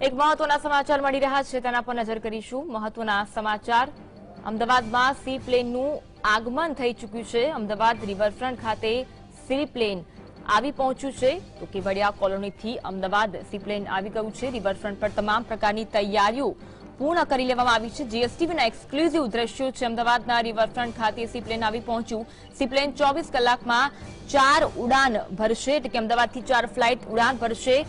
એક મહત્વના સમાચાર મળી રહ્યા છે તેના પર નજર કરીશું। મહત્વના સમાચાર અમદાવાદમાં સી પ્લેનનું આગમન થઈ ચૂક્યું છે। અમદાવાદ રિવરફ્રન્ટ ખાતે સી પ્લેન આવી પહોંચ્યું છે તો કેવડિયા કોલોનીથી અમદાવાદ સી પ્લેન આવી ગયું છે। રિવરફ્રન્ટ પર તમામ પ્રકારની તૈયારીઓ પૂર્ણ કરી લેવામાં આવી છે। જીએસટીવીના એક્સક્લુઝિવ દ્રશ્યો છે। અમદાવાદના રિવરફ્રન્ટ ખાતે સી પ્લેન આવી પહોંચ્યું। સી પ્લેન 24 કલાકમાં 4 ઉડાન ભરશે, એટલે કે અમદાવાદથી 4 ફ્લાઇટ ઉડાન ભરશે।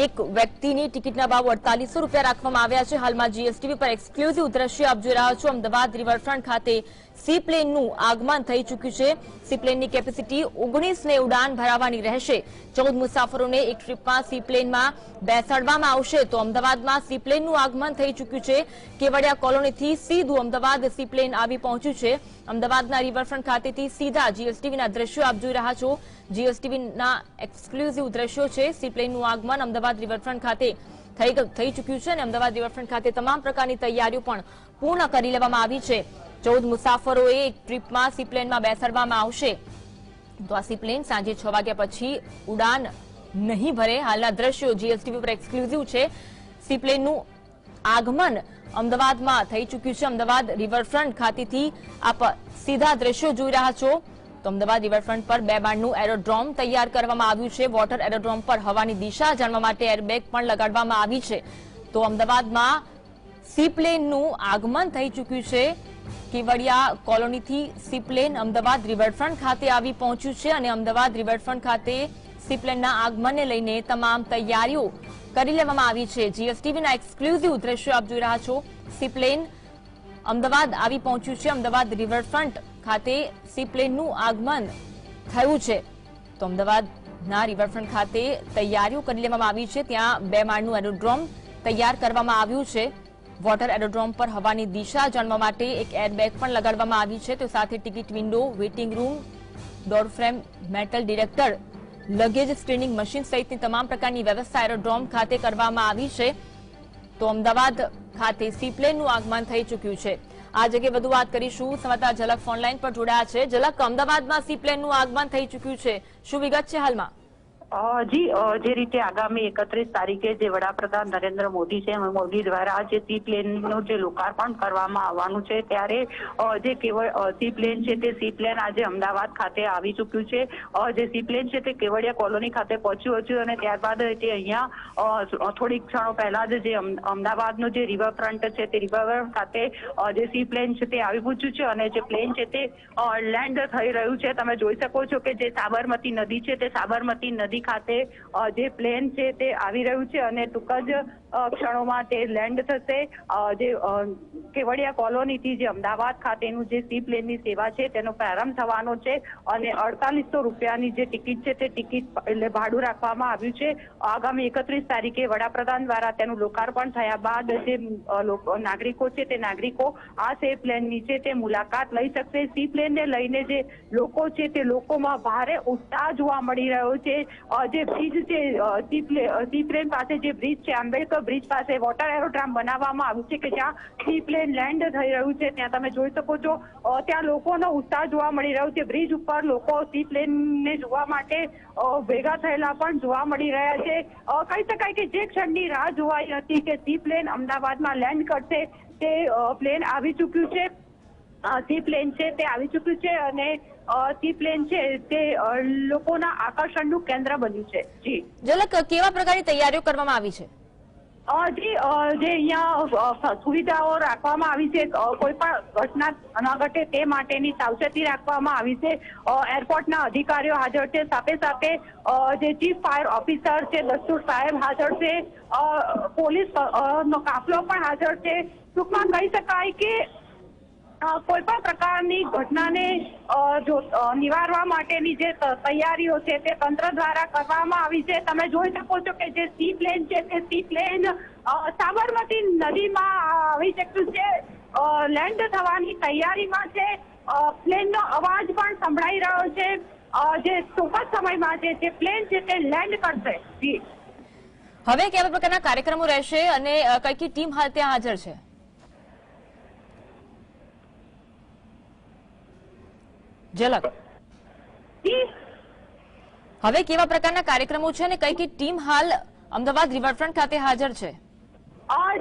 એક વ્યક્તિની ટિકિટના ભાવ 4800 રૂપિયા રાખવામાં આવ્યા છે। હાલમાં જીએસટીવી પર એક્સક્લુઝિવ દ્રશ્ય આપ જોઈ રહ્યા છો। અમદાવાદ રિવરફ્રન્ટ ખાતે સી પ્લેનનું આગમન થઈ ચૂક્યું છે। સી પ્લેનની કેપેસિટી 19 ને ઉડાન ભરાવવાની રહેશે। 14 મુસાફરોને એક ટ્રીપમાં સી પ્લેનમાં બેસાડવામાં આવશે। તો અમદાવાદમાં સી પ્લેનનું આગમન થઈ ચૂક્યું છે। કેવડિયા કોલોનીથી સીધું અમદાવાદ સી પ્લેન આવી પહોંચ્યું છે। અમદાવાદના રિવરફ્રન્ટ ખાતેથી સીધા જીએસટીવીના દ્રશ્યો આપ જોઈ રહ્યા છો। જીએસટીવીના એક્સક્લુઝિવ દ્રશ્યો છે। સી પ્લેનનું આગમન અમદાવાદ રિવરફ્રન્ટ ખાતે થઈ ચૂક્યું છે અને અમદાવાદ રિવરફ્રન્ટ ખાતે તમામ પ્રકારની તૈયારીઓ પણ પૂર્ણ કરી લેવામાં આવી છે। 14 મુસાફરોએ એક ટ્રીપમાં સી પ્લેનમાં બેસાડવામાં આવશે। તો આ સી પ્લેન સાંજે 6 વાગ્યા પછી ઉડાન નહીં ભરે। હાલના દ્રશ્યો જીએસટીવી પર એક્સક્લુઝિવ છે। સી પ્લેનનું આગમન અમદાવાદમાં થઈ ચૂક્યું છે। અમદાવાદ રિવરફ્રન્ટ ખાતેથી આપ સીધા દ્રશ્યો જોઈ રહ્યા છો। તો અમદાવાદ રિવરફ્રન્ટ પર 2 માળનું એરોડ્રોમ તૈયાર કરવામાં આવ્યું છે। વોટર એરોડ્રોમ પર હવાની દિશા જાણવા માટે એરબેગ પણ લગાડવામાં આવી છે। તો અમદાવાદમાં સી પ્લેનનું આગમન થઈ ચૂક્યું છે। કેવડિયા કોલોનીથી સી પ્લેન અમદાવાદ રિવરફ્રન્ટ ખાતે આવી પહોંચ્યું છે અને અમદાવાદ રિવરફ્રન્ટ ખાતે સી પ્લેનના આગમનને લઈને તમામ તૈયારીઓ કરી લેવામાં આવી છે। જીએસટીવીના એક્સક્લુઝિવ દ્રશ્યો આપ જોઈ રહ્યા છો। સી પ્લેન અમદાવાદ આવી પહોંચ્યું છે। અમદાવાદ રિવરફ્રન્ટ ખાતે સી પ્લેનનું આગમન થયું છે। તો અમદાવાદના રિવરફ્રન્ટ ખાતે તૈયારીઓ કરી લેવામાં આવી છે। ત્યાં 2 માળનું એરોડ્રોમ તૈયાર કરવામાં આવ્યું છે। વોટર એરોડ્રોમ પર હવાની દિશા જાણવા માટે એક એરબેગ પણ લગાડવામાં આવી છે। તો સાથે ticket window, waiting room, door frame, metal detector, luggage screening machine સહિતની તમામ પ્રકારની વ્યવસ્થા એરોડ્રોમ ખાતે કરવામાં આવી છે। તો અમદાવાદ ખાતે સી પ્લેનનું આગમન થઈ ચૂક્યું છે। આ જગ્યાએ વધુ વાત કરીશું। સંવાદદાતા ઝલક ફોનલાઈન પર જોડાયા છે। ઝલક, અમદાવાદમાં સી પ્લેનનું આગમન થઈ ચૂક્યું છે, શું વિગત છે હાલમાં? જી, જે રીતે આગામી 31 તારીખે જે વડાપ્રધાન નરેન્દ્ર મોદી છે, મોદી દ્વારા જે સી પ્લેનનું જે લોકાર્પણ કરવામાં આવવાનું છે, ત્યારે જે સી પ્લેન છે તે સી પ્લેન આજે અમદાવાદ ખાતે આવી ચૂક્યું છે। જે સી પ્લેન છે તે કેવડિયા કોલોની ખાતે પહોંચ્યું હતું અને ત્યારબાદ તે અહીંયા થોડીક ક્ષણો પહેલા જ જે અમદાવાદનું જે રિવરફ્રન્ટ છે તે રિવરફ્રન્ટ ખાતે જે સી પ્લેન છે તે આવી પહોંચ્યું છે અને જે પ્લેન છે તે લેન્ડ થઈ રહ્યું છે। તમે જોઈ શકો છો કે જે સાબરમતી નદી છે તે સાબરમતી નદી ખાતે જે પ્લેન છે તે આવી રહ્યું છે અને ટૂંક જ ક્ષણોમાં તે લેન્ડ થશે। જે કેવડિયા કોલોનીથી જે અમદાવાદ ખાતેનું જે સી પ્લેનની સેવા છે તેનો પ્રારંભ થવાનો છે અને 4800 રૂપિયાની જે ટિકિટ છે તે ટિકિટ એટલે ભાડું રાખવામાં આવ્યું છે। આગામી 31 તારીખે વડાપ્રધાન દ્વારા તેનું લોકાર્પણ થયા બાદ જે નાગરિકો છે તે નાગરિકો આ સી પ્લેનની છે તે મુલાકાત લઈ શકશે। સી પ્લેનને લઈને જે લોકો છે તે લોકોમાં ભારે ઉત્સાહ જોવા મળી રહ્યો છે। જે બ્રિજ છે સી પ્લેન પાસે જે બ્રિજ છે, આંબેડકર બ્રિજ પાસે વોટર એરોડ્રોમ બનાવવામાં આવ્યું છે કે જ્યાં સી પ્લેન લેન્ડ થઈ રહ્યું છે। ત્યાં તમે જોઈ શકો છો ત્યાં લોકોનો ઉત્સાહ જોવા મળી રહ્યો છે। બ્રિજ ઉપર લોકો સી પ્લેનને જોવા માટે ભેગા થયેલા પણ જોવા મળી રહ્યા છે। કહી શકાય કે જે ક્ષણની રાહ જોવાઈ હતી કે સી પ્લેન અમદાવાદમાં લેન્ડ કરશે તે પ્લેન આવી ચૂક્યું છે। સી પ્લેન છે તે આવી ચૂક્યું છે અને સી પ્લેન છે તે લોકોના આકર્ષણનું કેન્દ્ર બન્યું છે। જી ઝલક, કેવા પ્રકારની તૈયારીઓ કરવામાં આવી છે? જી, જે અહીંયા સુવિધાઓ રાખવામાં આવી છે, કોઈ પણ ઘટના ન ઘટે તે માટેની સાવચેતી રાખવામાં આવી છે। એરપોર્ટના અધિકારીઓ હાજર છે, સાથે સાથે જે ચીફ ફાયર ઓફિસર છે દસ્તુર સાહેબ હાજર છે, પોલીસ નો કાફલો પણ હાજર છે। ટૂંકમાં કહી શકાય કે કોઈ પણ પ્રકારની ઘટનાને નિવારવા માટેની જે તૈયારીઓ છે તે તંત્ર દ્વારા કરવામાં આવી છે। તમે જોઈ શકો છો કે જે સી પ્લેન છે તે સી પ્લેન સાબરમતી નદીમાં આવી ચૂક્યું છે, લેન્ડ થવાની તૈયારીમાં છે। પ્લેનનો અવાજ પણ સંભળાઈ રહ્યો છે। જે ટૂંક જ સમયમાં જે પ્લેન છે તે લેન્ડ કરશે। જી, હવે કેવા પ્રકારના કાર્યક્રમો રહેશે અને કઈ ટીમ હાલ ત્યાં હાજર છે? ઝલક, હવે કેવા પ્રકારના કાર્યક્રમો છે અને કઈ ટીમ હાલ અમદાવાદ રિવરફ્રન્ટ ખાતે હાજર છે?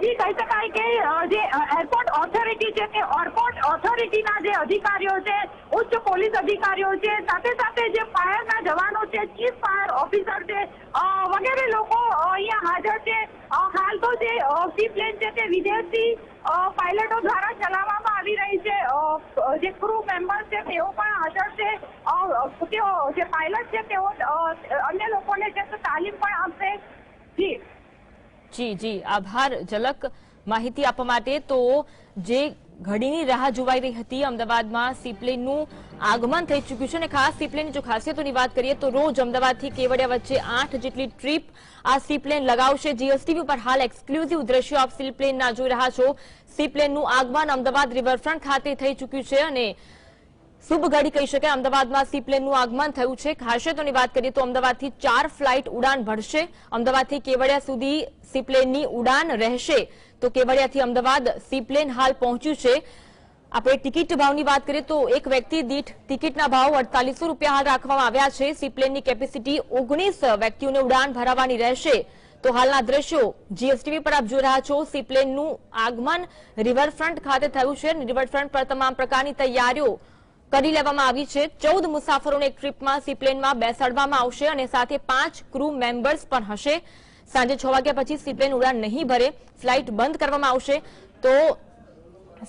જી કહી શકાય કે જે એરપોર્ટ ઓથોરિટી છે તે એરપોર્ટ ઓથોરિટીના જે અધિકારીઓ છે, ઉચ્ચ પોલીસ અધિકારીઓ છે, સાથે સાથે જે ફાયરના જવાનો છે, ચીફ ફાયર ઓફિસર છે, વગેરે લોકો અહીંયા હાજર છે. હાલ તો જે સી પ્લેન છે તે વિદેશી પાયલટો દ્વારા ચલાવવામાં આવી રહી છે. જે ક્રૂ મેમ્બર્સ છે તેઓ પણ હાજર છે. તેઓ જે પાયલટ છે તેઓ અન્ય લોકોને છે તો તાલીમ પણ આપશે. જી જી આભાર ઝલક માહિતી આપવા માટે. તો જે ઘડીની રાહ જોવાઈ રહી હતી, અમદાવાદમાં સીપ્લેનનું આગમન થઈ ચૂક્યું છે અને ખાસ સીપ્લેનની જો ખાસિયતોની વાત કરીએ તો રોજ અમદાવાદથી કેવડિયા વચ્ચે 8 જેટલી ટ્રીપ આ સીપ્લેન લગાવશે. જીએસટીવી પર હાલ એક્સક્લુઝિવ દ્રશ્યો આપ સીપ્લેનના જોઈ રહ્યા છો. સીપ્લેનનું આગમન અમદાવાદ રિવરફ્રન્ટ ખાતે થઈ ચૂક્યું છે અને શુભ ઘડી કહી શકાય. અમદાવાદમાં સીપ્લેનનું આગમન થયું છે. ખાસિયતોની વાત કરીએ તો અમદાવાદથી 4 ફ્લાઇટ ઉડાન ભરશે. અમદાવાદથી કેવડિયા સુધી સીપ્લેનની ઉડાન રહેશે. તો કેવડિયાથી અમદાવાદ સીપ્લેન હાલ પહોંચ્યું છે. આપણે ટિકિટ ભાવની વાત કરીએ તો એક વ્યક્તિ દીઠ ટિકિટના ભાવ 4800 રૂપિયા હાલ રાખવામાં આવ્યા છે. સીપ્લેનની કેપેસિટી 19 વ્યક્તિઓને ઉડાન ભરાવવાની રહેશે. તો હાલના દ્રશ્યો જીએસટીવી પર આપ જોઈ રહ્યા છો. સીપ્લેનનું આગમન રિવરફ્રન્ટ ખાતે થયું છે. રિવરફ્રન્ટ પર તમામ પ્રકારની તૈયારીઓ કરી લેવામાં આવી છે. 14 મુસાફરોને એક ટ્રીપમાં સીપ્લેનમાં બેસાડવામાં આવશે અને સાથે 5 ક્રૂ મેમ્બર્સ પણ હશે. સાંજે 6 વાગ્યા પછી સીપ્લેન ઉડાન નહીં ભરે, ફ્લાઇટ બંધ કરવામાં આવશે. તો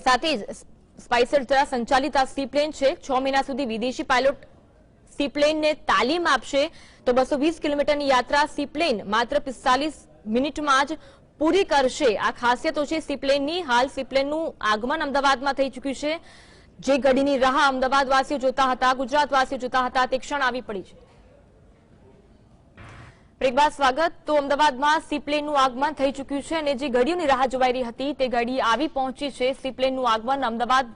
સાથે જ સ્પાઇસર દ્વારા સંચાલિત આ સીપ્લેન છે. 6 મહિના સુધી વિદેશી પાયલોટ સીપ્લેનને તાલીમ આપશે. તો 220 કિલોમીટરની યાત્રા સીપ્લેન માત્ર 45 મિનિટમાં જ પૂરી કરશે. આ ખાસિયતો છે સીપ્લેનની. હાલ સીપ્લેનનું આગમન અમદાવાદમાં થઈ ચૂક્યું છે. જે ઘડીની રાહ અમદાવાદવાસીઓ જોતા હતા, ગુજરાતવાસીઓ જોતા હતા, તે ક્ષણ આવી પડી છે. એક બાદ સ્વાગત. તો અમદાવાદમાં સીપ્લેનનું આગમન થઈ ચૂક્યું છે અને જે ઘડીઓની રાહ જોવાઈ રહી હતી તે ઘડી આવી પહોંચી છે. સીપ્લેનનું આગમન અમદાવાદ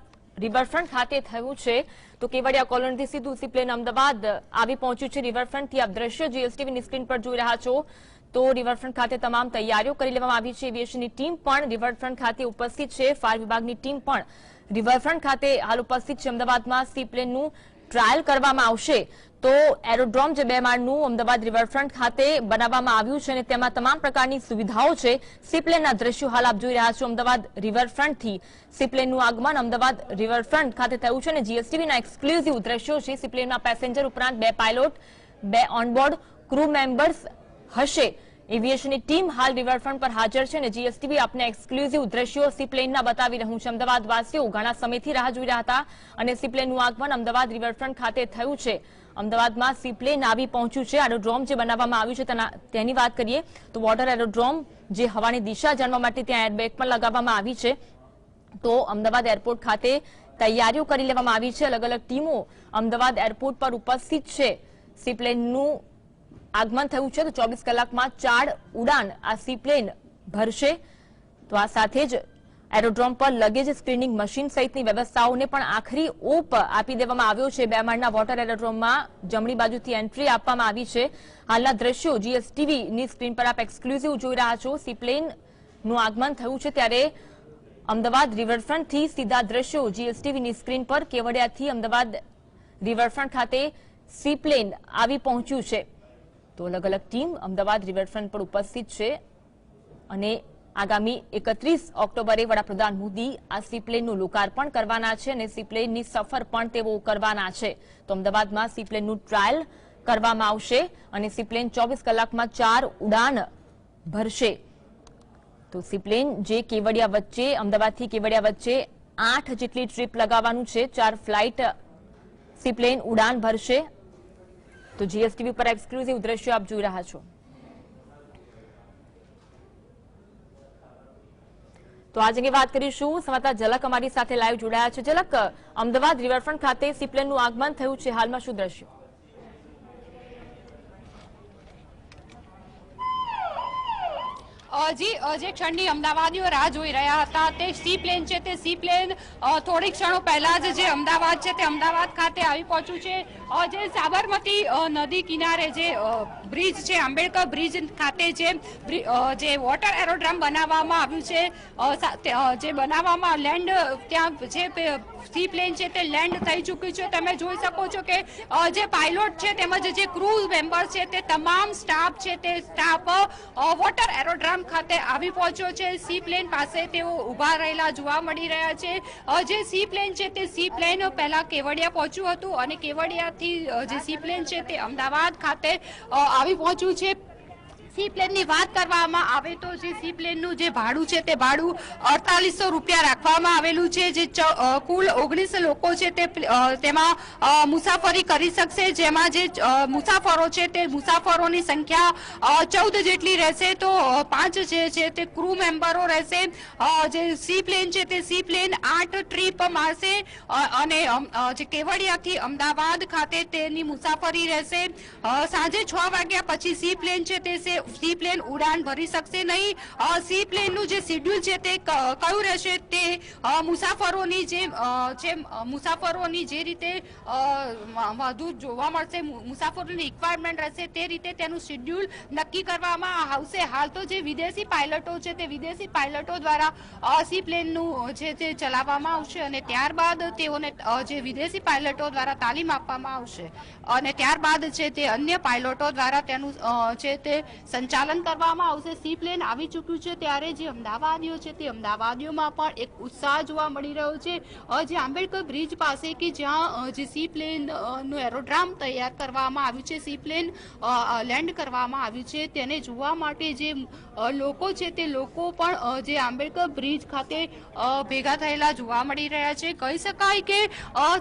રિવરફ્રન્ટ ખાતે થયું છે. તો કેવડિયા કોલોનીથી સીધું સીપ્લેન અમદાવાદ આવી પહોંચ્યું છે. રિવરફ્રન્ટથી આપ દ્રશ્ય જીએસટીવીની સ્ક્રીન પર જોઈ રહ્યા છો. તો રિવરફ્રન્ટ ખાતે તમામ તૈયારીઓ કરી લેવામાં આવી છે. એવિએશનની ટીમ પણ રિવરફ્રન્ટ ખાતે ઉપસ્થિત છે. ફાયર વિભાગની ટીમ પણ રિવરફ્રન્ટ ખાતે હાલ ઉપસ્થિત છે. અમદાવાદમાં સીપ્લેનનું ટ્રાયલ કરવામાં આવશે. તો એરોડ્રોમ જે 2 માળનું અમદાવાદ રિવરફ્રન્ટ ખાતે બનાવવામાં આવ્યું છે અને તેમાં તમામ પ્રકારની સુવિધાઓ છે. સીપ્લેનના દ્રશ્યો હાલ આપ જોઈ રહ્યા છો. અમદાવાદ રિવરફ્રન્ટથી સીપ્લેનનું આગમન અમદાવાદ રિવરફ્રન્ટ ખાતે થયું છે અને જીએસટીવીના એક્સક્લુઝિવ દ્રશ્યો છે. સીપ્લેનમાં પેસેન્જર ઉપરાંત 2 પાયલોટ, 2 ઓનબોર્ડ ક્રૂ મેમ્બર્સ હશે. એવિએશનની ટીમ હાલ રિવરફ્રન્ટ પર હાજર છે અને જીએસટીવી આપને એક્સક્લુઝિવ દ્રશ્યો સીપ્લેનના બતાવી રહ્યું છે. અમદાવાદવાસીઓ ઘણા સમયથી રાહ જોઈ રહ્યા હતા અને સીપ્લેનનું આગમન અમદાવાદ રિવરફ્રન્ટ ખાતે થયું છે. અમદાવાદમાં સીપ્લેન આવી પહોંચ્યું છે. એરોડ્રોમ જે બનાવવામાં આવ્યું છે તેની વાત કરીએ તો વોટર એરોડ્રોમ જે હવાની દિશા જાણવા માટે ત્યાં એરબેગ પણ લગાવવામાં આવી છે. તો અમદાવાદ એરપોર્ટ ખાતે તૈયારીઓ કરી લેવામાં આવી છે. અલગ અલગ ટીમો અમદાવાદ એરપોર્ટ પર ઉપસ્થિત છે. સીપ્લેનનું આગમન થયું છે. તો 24 કલાકમાં 4 ઉડાન આ સીપ્લેન ભરશે. તો આ સાથે જ એરોડ્રોમ પર લગેજ સ્ક્રીનિંગ મશીન સહિતની વ્યવસ્થાઓને પણ આખરી ઓપ આપી દેવામાં આવ્યો છે. 2 માળના વોટર એરોડ્રોમમાં જમણી બાજુથી એન્ટ્રી આપવામાં આવી છે. હાલના દ્રશ્યો જીએસટીવીની સ્ક્રીન પર આપ એક્સક્લુઝિવ જોઈ રહ્યા છો. સીપ્લેનનું આગમન થયું છે ત્યારે અમદાવાદ રિવરફ્રન્ટથી સીધા દ્રશ્યો જીએસટીવીની સ્ક્રીન પર. કેવડિયાથી અમદાવાદ રિવરફ્રન્ટ ખાતે સીપ્લેન આવી પહોંચ્યું છે. તો અલગ અલગ ટીમ અમદાવાદ રિવરફ્રન્ટ પર ઉપસ્થિત છે અને આગામી 31 ઓક્ટોબરે વડાપ્રધાન મોદી આ સીપ્લેનનું લોકાર્પણ કરવાના છે અને સીપ્લેનની સફર પણ તેઓ કરવાના છે. તો અમદાવાદમાં સીપ્લેનનું ટ્રાયલ કરવામાં આવશે અને સીપ્લેન 24 કલાકમાં 4 ઉડાન ભરશે. તો સીપ્લેન જે કેવડિયા વચ્ચે અમદાવાદથી કેવડિયા વચ્ચે 8 જેટલી ટ્રીપ લગાવવાનું છે. 4 ફ્લાઇટ સીપ્લેન ઉડાન ભરશે. તો જીએસટીવી પર એક્સક્લુઝિવ દ્રશ્યો આપ જોઈ રહ્યા છો. તો આજ અંગે વાત કરીશું. સંવાદદાતા ઝલક અમારી સાથે લાઈવ જોડાયા છે. ઝલક, અમદાવાદ રિવરફ્રન્ટ ખાતે સીપ્લેનનું આગમન થયું છે. હાલમાં શું દ્રશ્યો? જે ક્ષણની અમદાવાદીઓ રાહ જોઈ રહ્યા હતા તે સી પ્લેન છે. તે સી પ્લેન થોડીક ક્ષણો પહેલા જ જે અમદાવાદ છે તે અમદાવાદ ખાતે આવી પહોંચ્યું છે. જે સાબરમતી નદી કિનારે જે બ્રિજ છે, આંબેડકર બ્રિજ ખાતે જે વોટર એરોડ્રોમ બનાવવામાં આવ્યું છે, જે બનાવવામાં લેન્ડ ત્યાં જે સી પ્લેન છે તે લેન્ડ થઈ ચૂક્યું છે. તમે જોઈ શકો છો કે જે પાયલોટ છે તેમજ જે ક્રૂ મેમ્બર છે તે તમામ સ્ટાફ છે તે સ્ટાફ વોટર એરોડ્રામ ખાતે આવી પહોંચ્યો છે. સી પ્લેન પાસે તેઓ ઉભા રહેલા જોવા મળી રહ્યા છે. જે સી પ્લેન છે તે સી પ્લેન પહેલા કેવડિયા પહોંચ્યું હતું અને કેવડિયાથી જે સી પ્લેન છે તે અમદાવાદ ખાતે આવી પહોંચ્યું છે. સી પ્લેનની વાત કરવામાં આવે તો જે સી પ્લેનનું જે ભાડું છે તે ભાડું 4800 રૂપિયા રાખવામાં આવેલું છે. જે કુલ 19 લોકો છે તે તેમાં મુસાફરી કરી શકશે. જેમાં જે મુસાફરો છે તે મુસાફરોની સંખ્યા 14 જેટલી રહેશે. તો 5 જે છે તે ક્રૂ મેમ્બરો રહેશે. જે સી પ્લેન છે તે સી પ્લેન 8 ટ્રીપ મારશે અને જે કેવડિયાથી અમદાવાદ ખાતે તેની મુસાફરી રહેશે. સાંજે 6 વાગ્યા પછી સી પ્લેન છે તે સી પ્લેન ઉડાન ભરી શકશે નહીં. સી પ્લેનનું જે શેડ્યુલ છે તે કયું રહેશે તે મુસાફરોની જે રીતે વધુ જોવા મળશે, મુસાફરોની રિક્વાયરમેન્ટ રહેશે તે રીતે તેનું શેડ્યુલ નક્કી કરવામાં આવશે. હાલ તો જે વિદેશી પાયલટો છે તે વિદેશી પાયલટો દ્વારા સી પ્લેનનું છે તે ચલાવવામાં આવશે અને ત્યારબાદ તેઓને જે વિદેશી પાયલટો દ્વારા તાલીમ આપવામાં આવશે અને ત્યારબાદ છે તે અન્ય પાયલટો દ્વારા તેનું છે તે સંચાલન કરવામાં આવશે. સી પ્લેન આવી ચૂક્યું છે ત્યારે જે અમદાવાદીઓ છે તે અમદાવાદીઓમાં પણ એક ઉત્સાહ જોવા મળી રહ્યો છે. જે આંબેડકર બ્રિજ પાસે કે જ્યાં જે સી પ્લેન નું એરોડ્રામ તૈયાર કરવામાં આવ્યું છે, સી પ્લેન લેન્ડ કરવામાં આવ્યું છે, તેને જોવા માટે જે લોકો છે તે લોકો પણ જે આંબેડકર બ્રિજ ખાતે ભેગા થયેલા જોવા મળી રહ્યા છે. કહી શકાય કે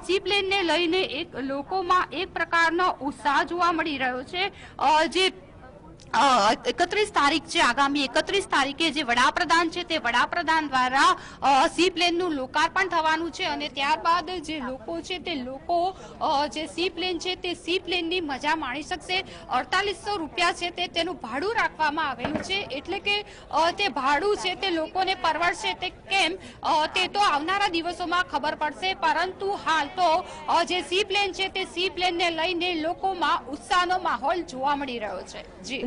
સી પ્લેનને લઈને લોકોમાં એક પ્રકારનો ઉત્સાહ જોવા મળી રહ્યો છે. જે 31 તારીખ છે, આગામી 31 તારીખે જે વડાપ્રધાન છે તે વડાપ્રધાન દ્વારા સી પ્લેનનું લોકાર્પણ થવાનું છે અને ત્યારબાદ જે લોકો છે તે લોકો જે સી પ્લેન છે તે સી પ્લેનની મજા માણી શકશે. 4800 રૂપિયા છે તે તેનું ભાડું રાખવામાં આવેલું છે. એટલે કે તે ભાડું છે તે લોકોને પરવડશે તે કેમ તે તો આવનારા દિવસોમાં ખબર પડશે, પરંતુ હાલ તો જે સી પ્લેન છે તે સી પ્લેનને લઈને લોકોમાં ઉત્સાહનો માહોલ જોવા મળી રહ્યો છે.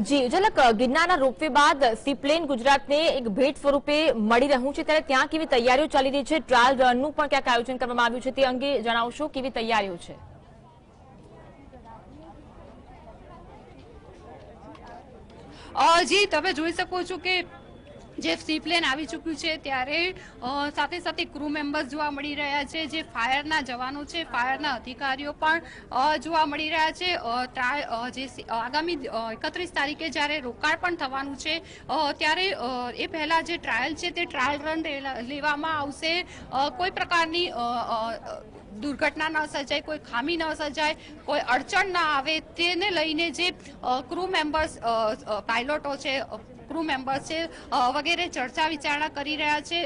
જી ઝલક, ગિરનારના રોપવે બાદ સી પ્લેન ગુજરાતને એક ભેટ સ્વરૂપે મળી રહ્યું છે ત્યારે ત્યાં કેવી તૈયારીઓ ચાલી રહી છે? ટ્રાયલ રનનું પણ ક્યાંક આયોજન કરવામાં આવ્યું છે, તે અંગે જણાવશો, કેવી તૈયારીઓ છે? જી, તમે જોઈ શકો છો કે જે સી પ્લેન આવી ચૂક્યું છે ત્યારે સાથે સાથે ક્રૂ મેમ્બર્સ જોવા મળી રહ્યા છે. જે ફાયરના જવાનો છે, ફાયરના અધિકારીઓ પણ જોવા મળી રહ્યા છે. જે આગામી 31 તારીખે જ્યારે રોકાણ થવાનું છે ત્યારે એ પહેલા જે ટ્રાયલ છે તે ટ્રાયલ રન લેવામાં આવશે. કોઈ પ્રકારની દુર્ઘટના ન સર્જાય, કોઈ ખામી ન સર્જાય, કોઈ અડચણ ના આવે તેને લઈને જે ક્રૂ મેમ્બર્સ, પાયલોટો છે, ક્રૂ મેમ્બર્સ છે વગેરે ચર્ચા વિચારણા કરી રહ્યા છે.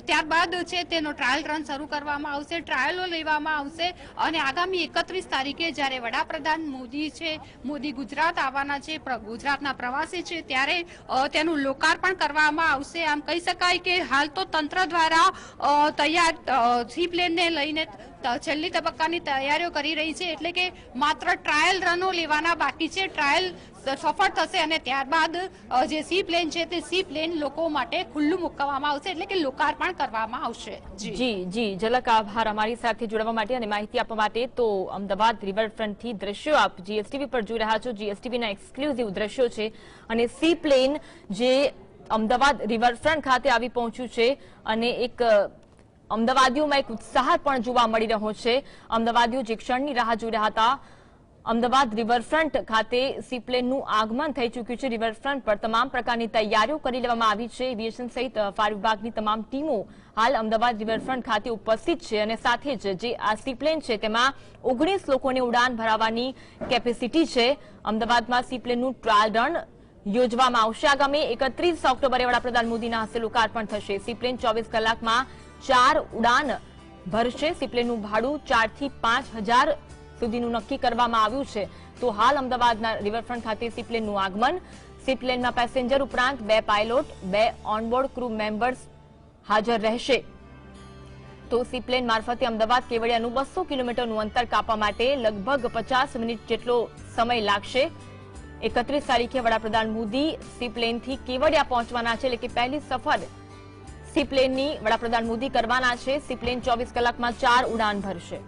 ત્યારબાદ છે તેનો ટ્રાયલ રન શરૂ કરવામાં આવશે, ટ્રાયલો લેવામાં આવશે અને આગામી 31 તારીખે જ્યારે વડાપ્રધાન મોદી ગુજરાત આવવાના છે, ગુજરાતના પ્રવાસે છે, ત્યારે તેનું લોકાર્પણ કરવામાં આવશે. આમ કહી શકાય કે હાલ તો તંત્ર દ્વારા તૈયાર સી પ્લેનને લઈને છેલ્લી તબક્કાની તૈયારીઓ કરી રહી છે. એટલે કે માત્ર ટ્રાયલ રનો લેવાના બાકી છે. ટ્રાયલ સફળ થશે અને ત્યારબાદ જે સી પ્લેન છે તે સી પ્લેન લોકો માટે ખુલ્લું મૂકવામાં આવશે, એટલે કે લોકાર્પણ કરવામાં આવશે. જી ઝલક, આભાર અમારી સાથે જોડાવા માટે અને માહિતી આપવા માટે. તો અમદાવાદ રિવરફ્રન્ટથી દ્રશ્યો આપ જીએસટીવી પર જોઈ રહ્યા છો. જીએસટીવીના એક્સક્લુઝિવ દ્રશ્યો છે અને સી પ્લેન જે અમદાવાદ રિવરફ્રન્ટ ખાતે આવી પહોંચ્યું છે અને એક અમદાવાદીઓમાં એક ઉત્સાહ પણ જોવા મળી રહ્યો છે. અમદાવાદીઓ જે ક્ષણની રાહ જોઈ રહ્યા હતા. અમદાવાદ રિવરફ્રન્ટ ખાતે સી પ્લેનનું આગમન થઈ ચૂક્યું છે. રિવરફ્રન્ટ પર તમામ પ્રકારની તૈયારીઓ કરી લેવામાં આવી છે. એવિએશન સહિત ફાયર વિભાગની તમામ ટીમો હાલ અમદાવાદ રિવરફ્રન્ટ ખાતે ઉપસ્થિત છે અને સાથે જ જે આ સી પ્લેન છે તેમાં 19 લોકોને ઉડાન ભરાવવાની કેપેસિટી છે. અમદાવાદમાં સી પ્લેનનું ટ્રાયલ રન યોજવામાં આવશે. આગામી 31 ઓક્ટોબરે વડાપ્રધાન મોદીના હસ્તે લોકાર્પણ થશે. સી પ્લેન 24 કલાકમાં 4 ઉડાન ભરશે. સી પ્લેનનું ભાડું 4 થી 5 હજાર સુધીનું નક્કી કરવામાં આવ્યું છે. તો હાલ અમદાવાદના રિવરફ્રન્ટ ખાતે સી પ્લેનનું આગમન. સી પ્લેનમાં પેસેન્જર ઉપરાંત 2 પાયલોટ, 2 ઓનબોર્ડ ક્રૂ મેમ્બર્સ હાજર રહેશે. તો સી પ્લેન મારફતે અમદાવાદ કેવડિયાનું 200 કિલોમીટરનું અંતર કાપવા માટે લગભગ 50 મિનિટ જેટલો સમય લાગશે. 31 તારીખે વડાપ્રધાન મોદી સી પ્લેનથી કેવડિયા પહોંચવાના છે, એટલે કે પહેલી સફર સી પ્લેનની વડાપ્રધાન મોદી કરવાના છે. સી પ્લેન 24 કલાકમાં 4 ઉડાન ભરશે.